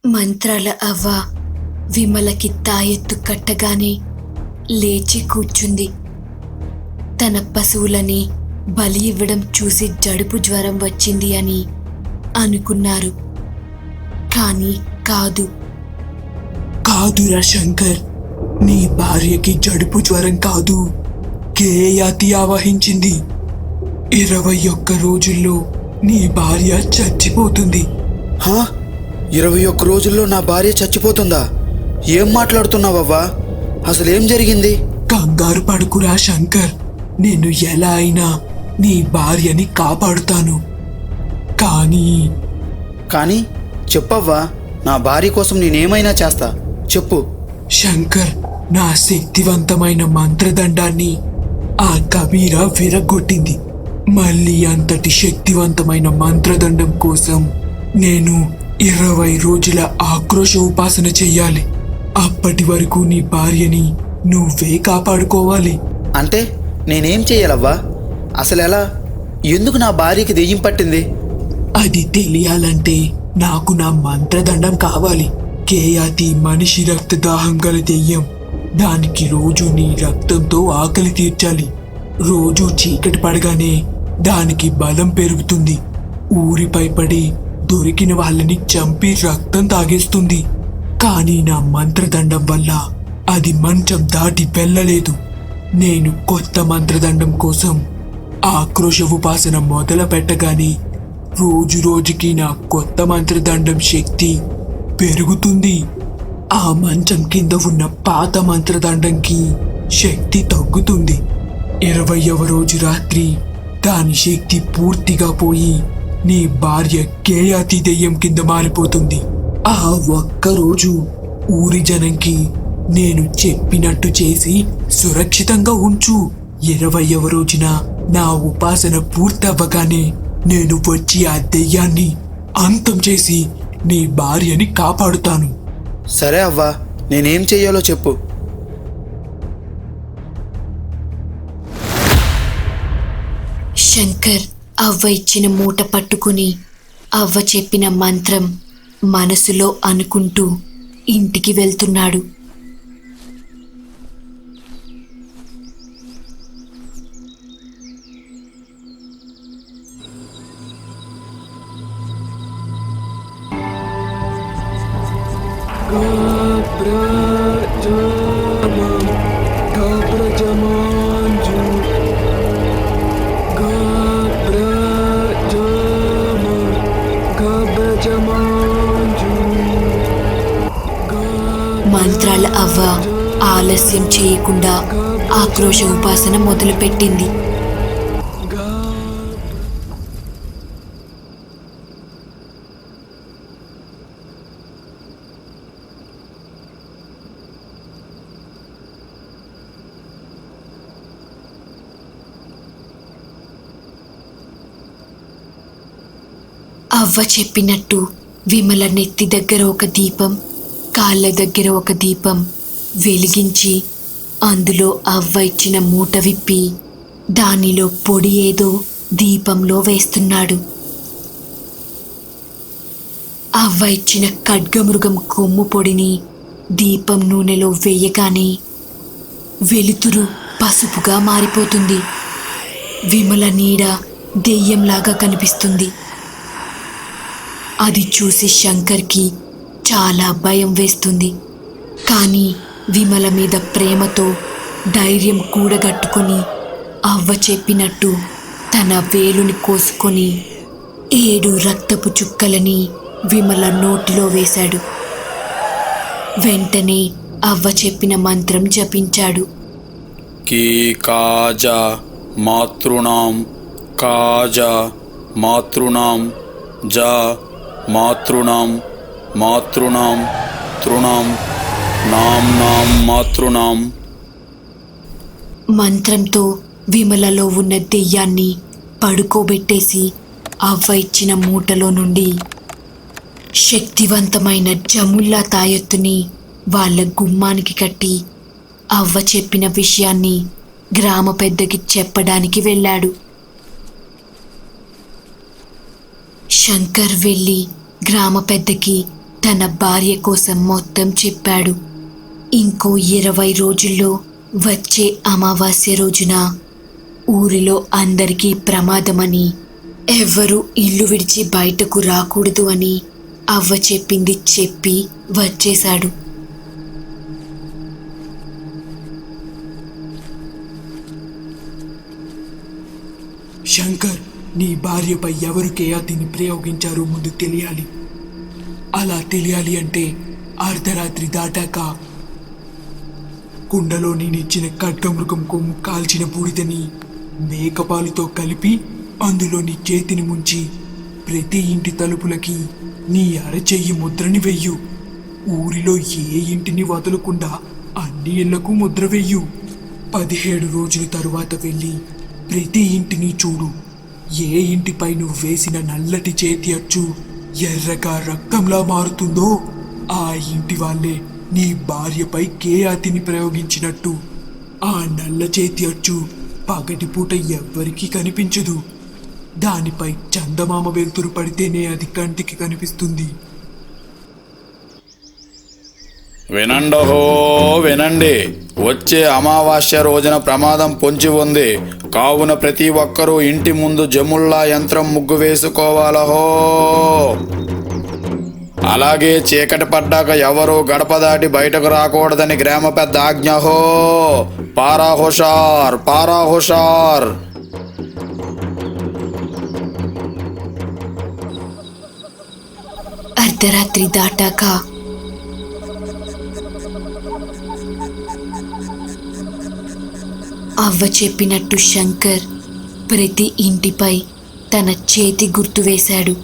మంత్రాల అవ్వ విమలకి తాయెత్తు కట్టగానే లేచి కూర్చుంది. తన పశువులని బలి ఇవ్వడం చూసి జడుపు జ్వరం వచ్చింది అని అనుకున్నారు. కానీ కాదురా శంకర్, నీ భార్యకి జడుపు జ్వరం కాదు, కేయాతి ఆవహించింది. 21 రోజుల్లో నీ భార్య చచ్చిపోతుంది. 21 రోజుల్లో నా భార్య చచ్చిపోతుందా? ఏం మాట్లాడుతున్నావవ్వా? అసలేం జరిగింది? కంగారు పడుకురా శంకర్, నేను ఎలా అయినా నీ భార్యని కాపాడుతాను. కానీ చెప్పవ్వా, నా భార్య కోసం నేనేమైనా చేస్తా, చెప్పు. శంకర్, నా శక్తివంతమైన మంత్రదండాన్ని ఆ కబీరా విరగొట్టింది. మళ్ళీ అంతటి శక్తివంతమైన మంత్రదండం కోసం నేను 20 రోజుల ఆక్రోశ ఉపాసన చెయ్యాలి. అప్పటి వరకు నీ భార్యని నువ్వే కాపాడుకోవాలి. అంటే నేనేం చెయ్యాలవ్వా? అసలెలా? ఎందుకు నా భార్యకి దెయ్యం పట్టింది? అది తెలియాలంటే నాకు నా మంత్రదండం కావాలి. కేయాతి మనిషి రక్తదాహం గల దెయ్యం. దానికి రోజు నీ రక్తంతో ఆకలి తీర్చాలి. రోజు చీకటి పడగానే దానికి బలం పెరుగుతుంది. ఊరిపై పడి దొరికిన వాళ్ళని చంపి రక్తం తాగేస్తుంది. కానీ నా మంత్రదండం వల్ల అది మంచం దాటి వెళ్ళలేదు. నేను కొత్త మంత్రదండం కోసం ఆక్రోశ ఉపాసన మొదలు పెట్టగానే రోజు రోజుకి నా కొత్త మంత్రదండం శక్తి పెరుగుతుంది. ఆ మంచం కింద ఉన్న పాత మంత్రదండంకి శక్తి తగ్గుతుంది. 20వ రోజు రాత్రి దాని శక్తి పూర్తిగా పోయి నీ భార్య కేయాతి దెయ్యం కింద మారిపోతుంది. ఆ ఒక్కరోజు ఊరి జనంకి నేను చెప్పినట్టు చేసి సురక్షితంగా ఉంచు. 20వ రోజున నా ఉపాసన పూర్తవ్వగానే నేను వచ్చి ఆ దెయ్యాన్ని అంతం చేసి నీ భార్యని కాపాడుతాను. సరే అవ్వా, నేనేం చెయ్యాలో చెప్పు. శంకర్ అవ్వ ఇచ్చిన మూట పట్టుకుని అవ్వ చెప్పిన మంత్రం మనసులో అనుకుంటూ ఇంటికి వెళ్తున్నాడు. మంత్రాల అవ్వ ఆలస్యం చేయకుండా ఆక్రోశ ఉపాసన మొదలుపెట్టింది. అవ్వ చెప్పినట్టు విమల నెత్తి దగ్గర ఒక దీపం, కాళ్ళ దగ్గర ఒక దీపం వెలిగించి అందులో అవ్వ ఇచ్చిన మూట విప్పి దానిలో పొడి ఏదో దీపంలో వేస్తున్నాడు. అవ్వ ఇచ్చిన ఖడ్గమృగం కొమ్ము పొడిని దీపం నూనెలో వేయగానే వెలుతురు పసుపుగా మారిపోతుంది. విమల నీడ దెయ్యంలాగా కనిపిస్తుంది. అది చూసి శంకర్కి చాలా భయం వేస్తుంది. కానీ విమల మీద ప్రేమతో ధైర్యం కూడగట్టుకొని అవ్వ చెప్పినట్టు తన వేలుని కోసుకొని 7 రక్తపు చుక్కలని విమల నోటిలో వేశాడు. వెంటనే అవ్వ చెప్పిన మంత్రం జపించాడు. కీ కాజా మాతృణాం కాజా మాతృణాం జా మాతృణాం మాతృణాం తృణాం నాం నాం మాతృణాం. మంత్రంతో విమలలో ఉన్న దెయ్యాన్ని పడుకోబెట్టేసి అవ్వ ఇచ్చిన మూటలో నుండి శక్తివంతమైన జముల్లా తాయెత్తుని వాళ్ళ గుమ్మానికి కట్టి అవ్వ చెప్పిన విషయాన్ని గ్రామ పెద్దకి చెప్పడానికి వెళ్ళాడు. శంకర్ వెళ్ళి గ్రామ పెద్దకి తన భార్య కోసం మొత్తం చెప్పాడు. ఇంకో 20 రోజుల్లో వచ్చే అమావాస్య రోజున ఊరిలో అందరికీ ప్రమాదమని, ఎవ్వరూ ఇల్లు విడిచి బయటకు రాకూడదు అని అవ్వ చెప్పింది చెప్పి వచ్చేశాడు. శంకర్, నీ భార్యపై ఎవరు కేయాతిని ప్రయోగించారో ముందు తెలియాలి. అలా తెలియాలి అంటే అర్ధరాత్రి దాటాక కుండలో నేనిచ్చిన ఖడ్గమృగం కొమ్ము కాల్చిన బూడిదని మేకపాలుతో కలిపి అందులో నీ చేతిని ముంచి ప్రతి ఇంటి తలుపులకి నీ అరచెయ్యి ముద్రని వెయ్యు. ఊరిలో ఏ ఇంటిని వదలకుండా అన్ని ఇళ్లకు ముద్ర వెయ్యు. 17 రోజుల తరువాత వెళ్ళి ప్రతి ఇంటిని చూడు. ఏ ఇంటిపై నువ్వు వేసిన నల్లటి చేతి అచ్చు ఎర్రగా రక్తంలా మారుతుందో ఆ ఇంటి వాళ్ళే నీ భార్యపై కేయాతిని ప్రయోగించినట్టు. ఆ నల్ల చేతి అచ్చు పగటిపూట ఎవ్వరికీ కనిపించదు. దానిపై చందమామ వెలుతురు పడితేనే అది కంటికి కనిపిస్తుంది. వినండహో వినండి, వచ్చే అమావాస్య రోజున ప్రమాదం పొంచి ఉంది. కావున ప్రతి ఒక్కరూ ఇంటి ముందు జముల్లా యంత్రం ముగ్గు వేసుకోవాలహో. అలాగే చీకటి పడ్డాక ఎవరూ గడప దాటి బయటకు రాకూడదని గ్రామ పెద్ద ఆజ్ఞహో. పారా హుషార్, పారా హుషార్. అర్ధరాత్రి దాటాక అవ్వ చెప్పినట్టు శంకర్ ప్రతి ఇంటిపై తన చేతి గుర్తు వేశాడు.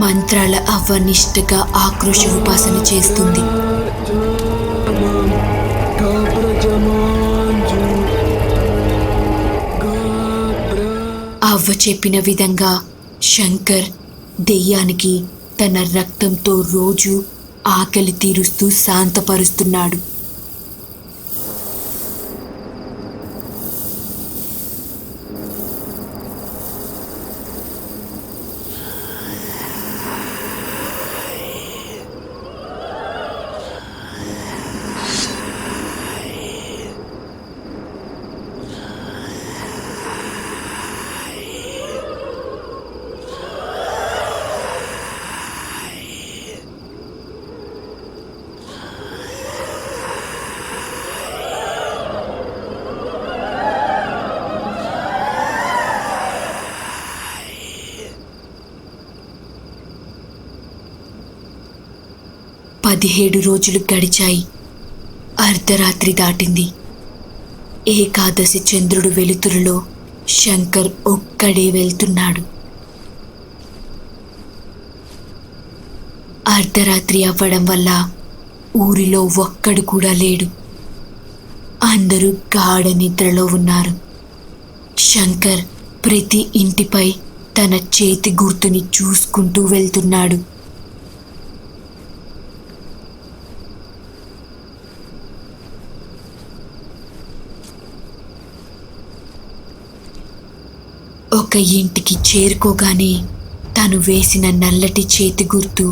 మంత్రాల అవ్వ నిష్ఠగా ఆక్రోశ ఉపాసన చేస్తుంది. అవ్వ చెప్పిన విధంగా శంకర్ దెయ్యానికి తన రక్తంతో రోజు ఆకలి తీరుస్తూ శాంతపరుస్తున్నాడు. పదిహేడు రోజులు గడిచాయి. అర్ధరాత్రి దాటింది. ఏకాదశి చంద్రుడు వెలుతురులో శంకర్ ఒక్కడే వెళ్తున్నాడు. అర్ధరాత్రి అవ్వడం వల్ల ఊరిలో ఒక్కడు కూడా లేడు. అందరూ గాఢ నిద్రలో ఉన్నారు. శంకర్ ప్రతి ఇంటిపై తన చేతి గుర్తుని చూసుకుంటూ వెళ్తున్నాడు. ఒక ఇంటికి చేరుకోగానే తను వేసిన నల్లటి చేతి గుర్తు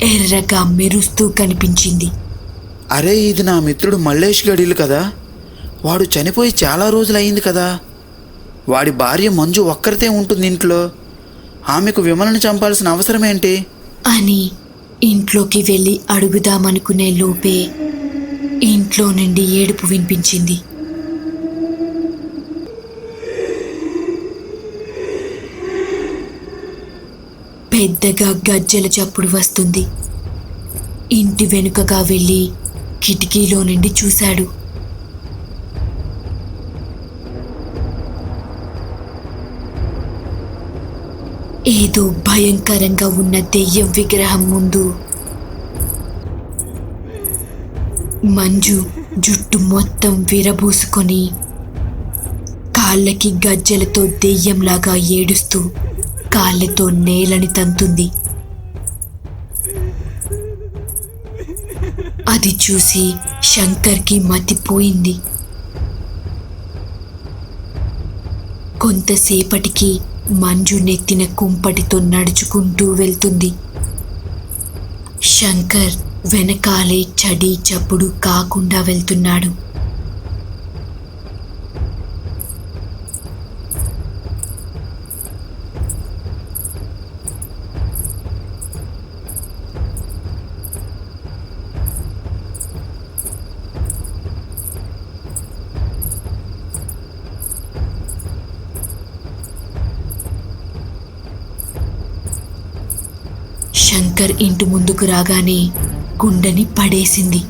ఎర్రగా మెరుస్తూ కనిపించింది. అరే, ఇది నా మిత్రుడు మల్లేష్ గడిలు కదా. వాడు చనిపోయి చాలా రోజులయ్యింది కదా. వాడి భార్య మంజు ఒక్కరితే ఉంటుంది ఇంట్లో. ఆమెకు విమలను చంపాల్సిన అవసరం ఏంటి అని ఇంట్లోకి వెళ్ళి అడుగుదామనుకునే లోపే ఇంట్లో నుండి ఏడుపు వినిపించింది. పెద్దగా గజ్జెల చప్పుడు వస్తుంది. ఇంటి వెనుకగా వెళ్ళి కిటికీలో నుండి చూశాడు. ఏదో భయంకరంగా ఉన్న దెయ్యం విగ్రహం ముందు మంజు జుట్టు మొత్తం విరబూసుకొని కాళ్ళకి గజ్జెలతో దెయ్యంలాగా ఏడుస్తూ కాళ్ళతో నేలని తంతుంది. అది చూసి శంకర్కి మతిపోయింది. కొంతసేపటికి మంజు నెత్తిన కుంపటితో నడుచుకుంటూ వెళ్తుంది. శంకర్ వెనకాలే చడి చప్పుడు కాకుండా వెళ్తున్నాడు. శంకర్ ఇంటి ముందుకు రాగానే కుండని పడేసింది.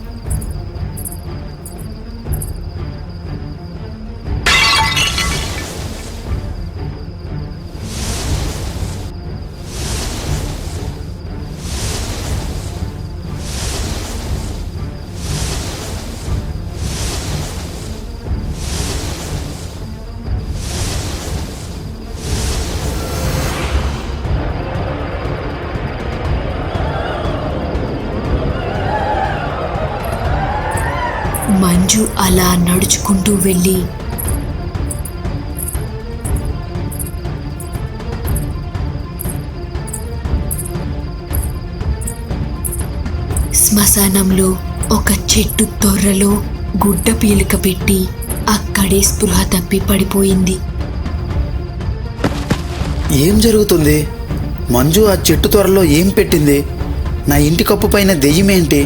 మంజు అలా నడుచుకుంటూ వెళ్ళి శ్మశానంలో ఒక చెట్టు తొర్రలో గుడ్డ పీలిక పెట్టి అక్కడే స్పృహ తప్పి పడిపోయింది. ఏం జరుగుతుంది? మంజు ఆ చెట్టు త్వరలో ఏం పెట్టింది? నా ఇంటి కప్పు పైన దెయ్యమేంటి?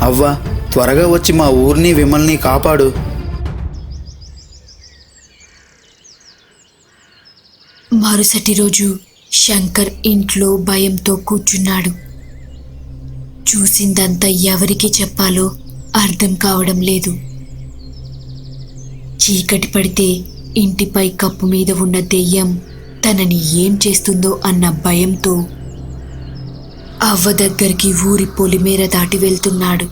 అవ్వా, త్వరగా వచ్చి మా ఊరిని విమల్ని కాపాడు. మరుసటి రోజు శంకర్ ఇంట్లో భయంతో కూర్చున్నాడు. చూసిందంతా ఎవరికి చెప్పాలో అర్థం కావడం లేదు. చీకటి పడితే ఇంటిపై కప్పు మీద ఉన్న దెయ్యం తనని ఏం చేస్తుందో అన్న భయంతో అవ్వ దగ్గరికి ఊరి పొలిమేర దాటి వెళ్తున్నాడు.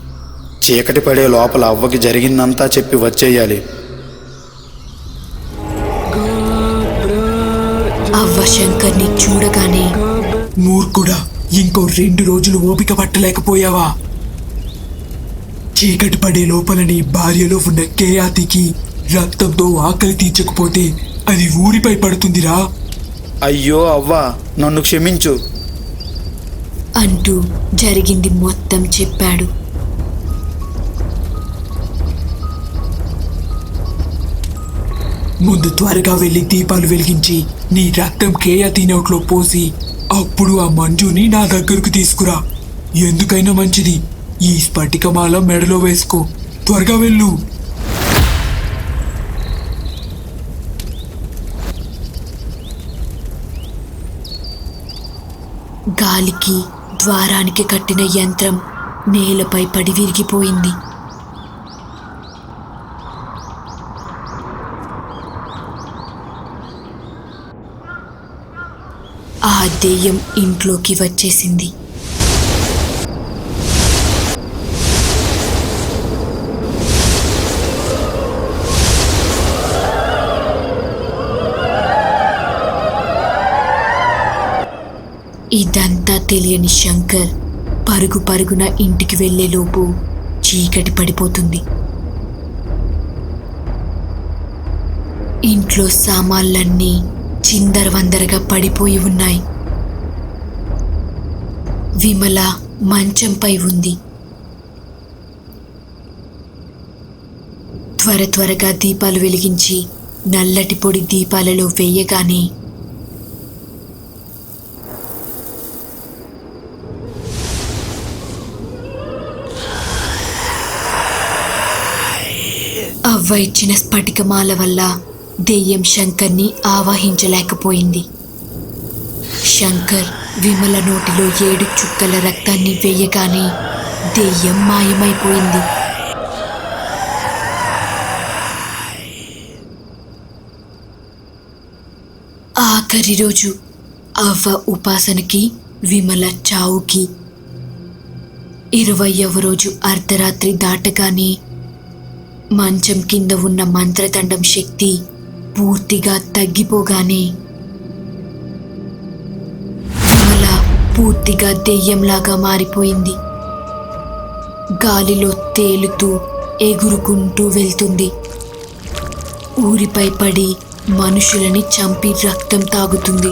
చీకటి పడే లోపల అవ్వకి జరిగిందంతా చెప్పి వచ్చేయాలి. అవ్వ శంకర్ని చూడగానే, మూర్ఖుడా, ఇంకో 2 రోజులు ఓపిక పట్టలేకపోయావా? చీకటి పడే లోపల నీ భార్యలో ఉన్న కేయాతికి రక్తంతో ఆకలి తీర్చకపోతే అది ఊరిపై పడుతుందిరా. అయ్యో అవ్వా, నన్ను క్షమించు. అంటూ జరిగింది మొత్తం చెప్పాడు. ముందు త్వరగా వెళ్ళి దీపాలు వెలిగించి నీ రక్తం కేయాతి నోట్లో పోసి అప్పుడు ఆ మంజుని నా దగ్గరకు తీసుకురా. ఎందుకైనా మంచిది ఈ స్ఫటికమాల మెడలో వేసుకో. త్వరగా వెళ్ళు. గాలికి ద్వారానికి కట్టిన యంత్రం నేలపై పడి విరిగిపోయింది. ఆ దెయ్యం ఇంట్లోకి వచ్చేసింది. ఇదంతా తెలియని శంకర్ పరుగు పరుగున ఇంటికి వెళ్ళేలోపు చీకటి పడిపోతుంది. ఇంట్లో సామాన్లన్నీ చిందరవందరగా పడిపోయి ఉన్నాయి. విమల మంచంపై ఉంది. త్వరగా దీపాలు వెలిగించి నల్లటి పొడి దీపాలలో వేయగానే అవ్వ ఇచ్చిన స్ఫటికమాల వల్ల దెయ్యం శంకర్ని ఆవాహించలేకపోయింది. శంకర్ విమల నోటిలో 7 చుక్కల రక్తాన్ని వేయగానే దెయ్యం మాయమైపోయింది. ఆఖరి రోజు అవ్వ ఉపాసనకి, విమల చావుకి 20వ రోజు అర్ధరాత్రి దాటగానే మంచం కింద ఉన్న మంత్రదండం శక్తి పూర్తిగా తగ్గిపోగానే విమల పూర్తిగా దెయ్యంలాగా మారిపోయింది. గాలిలో తేలుతూ ఎగురుకుంటూ వెళ్తుంది. ఊరిపై పడి మనుషులని చంపి రక్తం తాగుతుంది.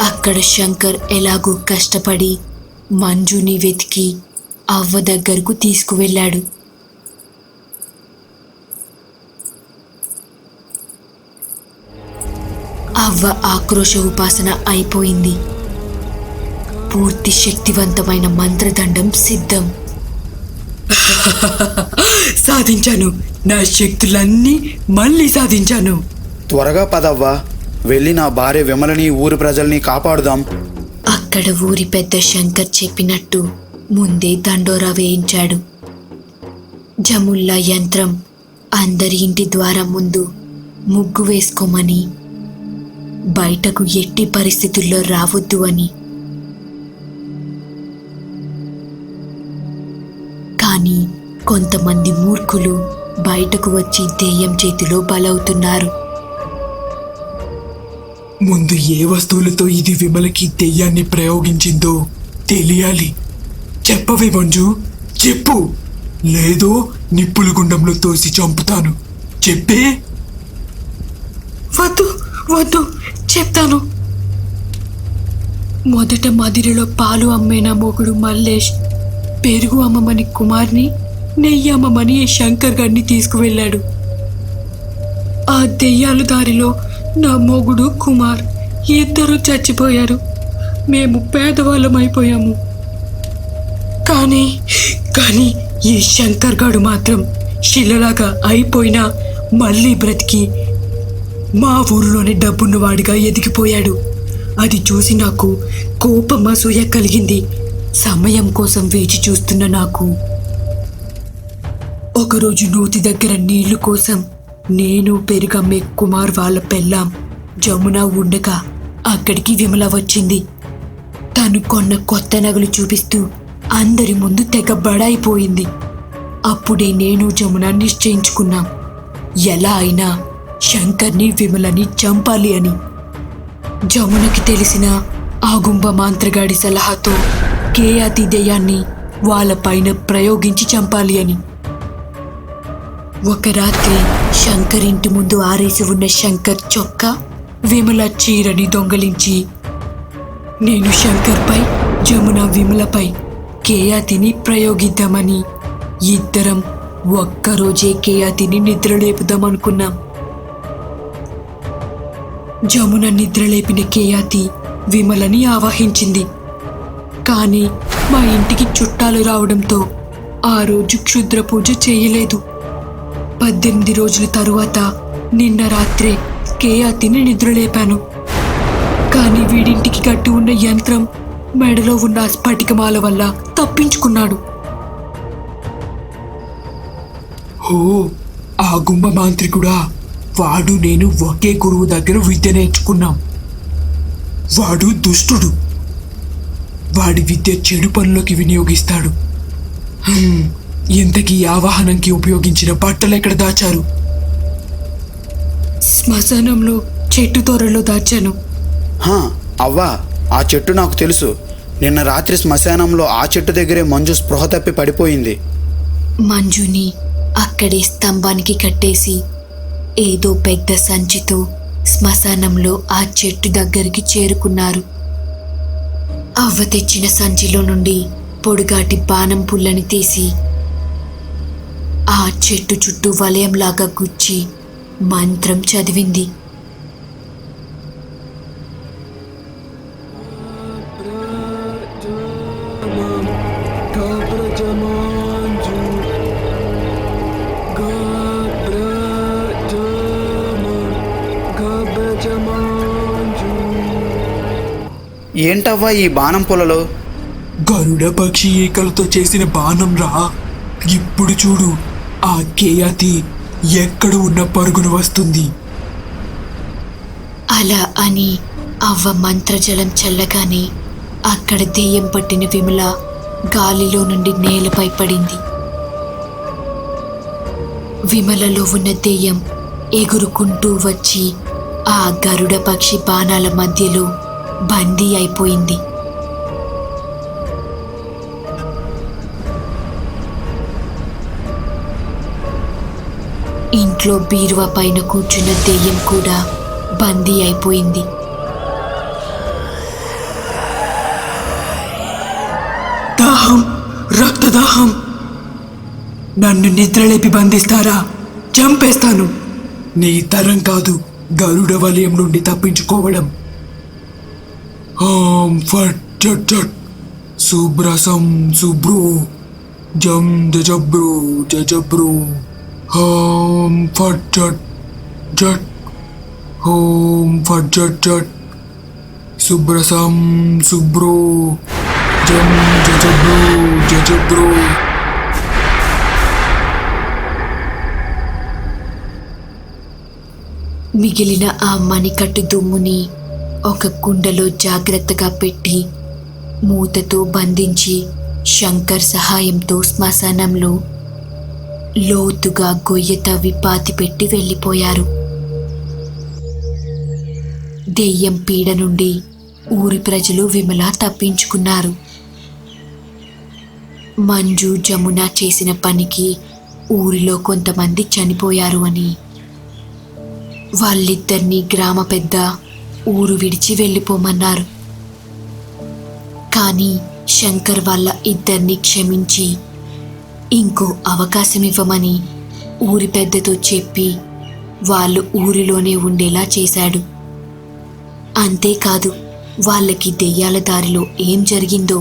అక్కడ శంకర్ ఎలాగో కష్టపడి మంజుని వెతికి అవ్వ దగ్గరకు తీసుకువెళ్ళాడు. అవ్వ ఆక్రోశ ఉపాసన అయిపోయింది. పూర్తి శక్తివంతమైన మంత్రదండం సిద్ధం. సాధించాను, నా శక్తులన్నీ మళ్ళీ సాధించాను. త్వరగా పదవ్వా, వెళ్ళి నా భార్య విమలని ఊరి ప్రజల్ని కాపాడుదాం. అక్కడ ఊరి పెద్ద శంకర్ చెప్పినట్టు ముందే దండోరా వేయించాడు. జముల్లా యంత్రం అందరి ఇంటి ద్వారం ముందు ముగ్గు వేసుకోమని, బయటకు ఎట్టి పరిస్థితుల్లో రావద్దు అని. కానీ కొంతమంది మూర్ఖులు బయటకు వచ్చి దెయ్యం చేతిలో బలవుతున్నారు. ముందు ఏ వస్తువులతో ఇది విమలకి దెయ్యాన్ని ప్రయోగించిందో తెలియాలి. చెప్పవే మంజు, చెప్పు, లేదో నిప్పుల గుండంలో తోసి చంపుతాను. చెప్పే. వద్దు వద్దు, చెప్తాను. మొదట మదిరిలో పాలు అమ్మే నా మొగుడు మల్లేష్ పెరుగు అమ్మమని కుమార్ని, నెయ్యి అమ్మమని శంకర్ గారిని తీసుకువెళ్ళాడు. ఆ దెయ్యాలు దారిలో నా మొగుడు కుమార్ ఇద్దరు చచ్చిపోయారు. మేము పేదవాళ్ళం అయిపోయాము. కానీ కానీ ఈ శంకర్ గాడు మాత్రం శిలలాగా అయిపోయినా మళ్ళీ బ్రతికి మా ఊరిలోనే డబ్బున్నవాడిగా ఎదిగిపోయాడు. అది చూసి నాకు కోపం అసూయ కలిగింది. సమయం కోసం వేచి చూస్తున్న నాకు ఒకరోజు నూతి దగ్గర నీళ్లు కోసం నేను పెరుగమ్మే కుమార్ వాళ్ళ పెళ్ళాం జమున ఉండగా అక్కడికి విమల వచ్చింది. తను కొన్న కొత్త నగలు చూపిస్తూ అందరి ముందు తెగ బడాయిపోయింది. అప్పుడే నేను జమున నిశ్చయించుకున్నాం, ఎలా అయినా శంకర్ని విమలని చంపాలి అని. జమునకి తెలిసిన ఆగుంబ మాంత్రగాడి సలహాతో కేయాతి దెయ్యాన్ని వాళ్ళపైన ప్రయోగించి చంపాలి అని. ఒక రాత్రి శంకర్ ఇంటి ముందు ఆరేసి ఉన్న శంకర్ చొక్కా, విమల చీరని దొంగలించి నేను శంకర్పై, జమున విమలపై కేయాతిని ప్రయోగిద్దామని ఇద్దరం ఒక్కరోజే కేయాతిని నిద్రలేపుదామనుకున్నాం. జమున నిద్రలేపిన కేయాతి విమలని ఆవాహించింది. కానీ మా ఇంటికి చుట్టాలు రావడంతో ఆ రోజు క్షుద్ర పూజ చేయలేదు. 18 రోజుల తరువాత నిన్న రాత్రే కేయాతిని నిద్రలేపాను. కానీ వీడింటికి కట్టి ఉన్న యంత్రం మెడలో ఉన్న స్ఫటికమాల వల్ల తప్పించుకున్నాడు. ఓ, ఆ గుంబ మాంత్రికుడా! వాడు నేను ఒకే గురువు దగ్గర విద్య నేర్చుకున్నాం. వాడు దుష్టుడు. వాడి విద్య చెడు పనులకి వినియోగిస్తాడు. ఇంతకీ ఆవాహనంకి ఉపయోగించిన బట్టలు ఎక్కడ దాచారు? శ్మశానంలో చెట్టు తోరలో దాచాను. అవ్వా, ఆ చెట్టు నాకు తెలుసు. నిన్న రాత్రి శ్మశానంలో ఆ చెట్టు దగ్గరే మంజు స్పృహ తప్పి పడిపోయింది. మంజుని అక్కడే స్తంభానికి కట్టేసి ఏదో పెద్ద సంచితో శ్మశానంలో ఆ చెట్టు దగ్గరికి చేరుకున్నారు. అవ్వ తెచ్చిన సంచిలో నుండి పొడుగాటి బాణం పుల్లని తీసి ఆ చెట్టు చుట్టూ వలయంలాగా గుచ్చి మంత్రం చదివింది. ఏంటవ్వా ఈ బాణం పొలలో? గరుడ పక్షి ఈకలతో చేసిన బాణం రా. ఇప్పుడు చూడు, ఆ కేయాతి ఎక్కడ ఉన్న పరుగున వస్తుంది. అలా అని అవ్వ మంత్రజలం చల్లగానే అక్కడ దెయ్యం పట్టిన విమల గాలిలో నుండి నేలపై పడింది. విమలలో ఉన్న దెయ్యం ఎగురుకుంటూ వచ్చి ఆ గరుడ పక్షి బాణాల మధ్యలో బందీ అయిపోయింది. ఇంట్లో బీరువా పైన కూర్చున్న దెయ్యం కూడా బందీ అయిపోయింది. దాహం, రక్తదాహం. నన్ను నిద్రలేపి బంధిస్తారా? చంపేస్తాను. నీ తరం కాదు గరుడ వలయం నుండి తప్పించుకోవడం. హాం ఫట్ చట్ చట్ శుభ్రసం శుభ్రో జం జజబ్రో జజబ్రో హాం ఫట్ చట్ జట్ హోం ఫట్ జట్ జట్ శుభ్రసం శుభ్రో జం జజబ్రో జజబ్రో. మిగిలిన ఆ మణికట్టు దుమ్ముని ఒక కుండలో జాగ్రత్తగా పెట్టి మూతతో బంధించి శంకర్ సహాయంతో శ్మశానంలో లోతుగా గొయ్య తవ్వి పాతిపెట్టి వెళ్ళిపోయారు. దెయ్యం పీడ నుండి ఊరి ప్రజలు విమల తప్పించుకున్నారు. మంజు, జమున చేసిన పనికి ఊరిలో కొంతమంది చనిపోయారు అని వాళ్ళిద్దరినీ గ్రామ పెద్ద ఊరు విడిచి వెళ్ళిపోమన్నారు. కానీ శంకర్ వాళ్ళ ఇద్దరిని క్షమించి ఇంకో అవకాశం ఇవ్వమని ఊరి పెద్దతో చెప్పి వాళ్ళు ఊరిలోనే ఉండేలా చేశాడు. అంతేకాదు, వాళ్ళకి దెయ్యాల దారిలో ఏం జరిగిందో,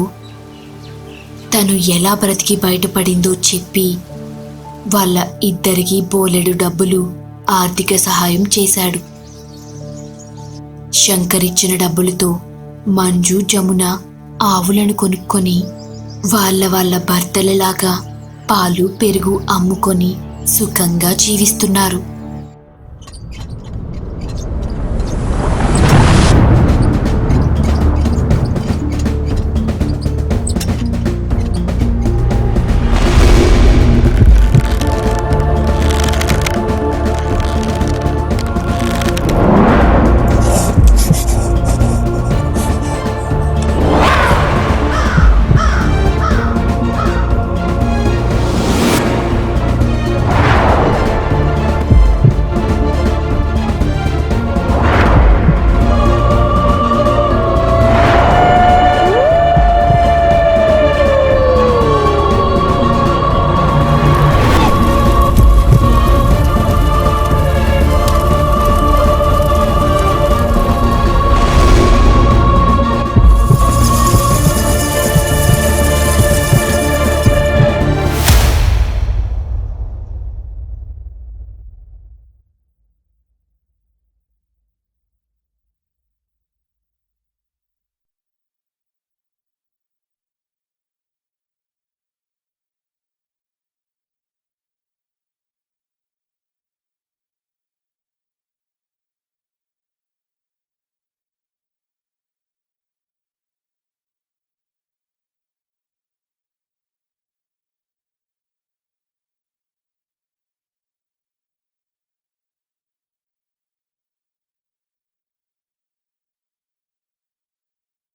తను ఎలా బ్రతికి బయటపడిందో చెప్పి వాళ్ళ ఇద్దరికీ బోలెడు డబ్బులు ఆర్థిక సహాయం చేశాడు. శంకర్ ఇచ్చిన డబ్బులతో మంజు, జమున ఆవులను కొనుక్కొని వాళ్ళ భర్తలలాగా పాలు, పెరుగు అమ్ముకొని సుఖంగా జీవిస్తున్నారు.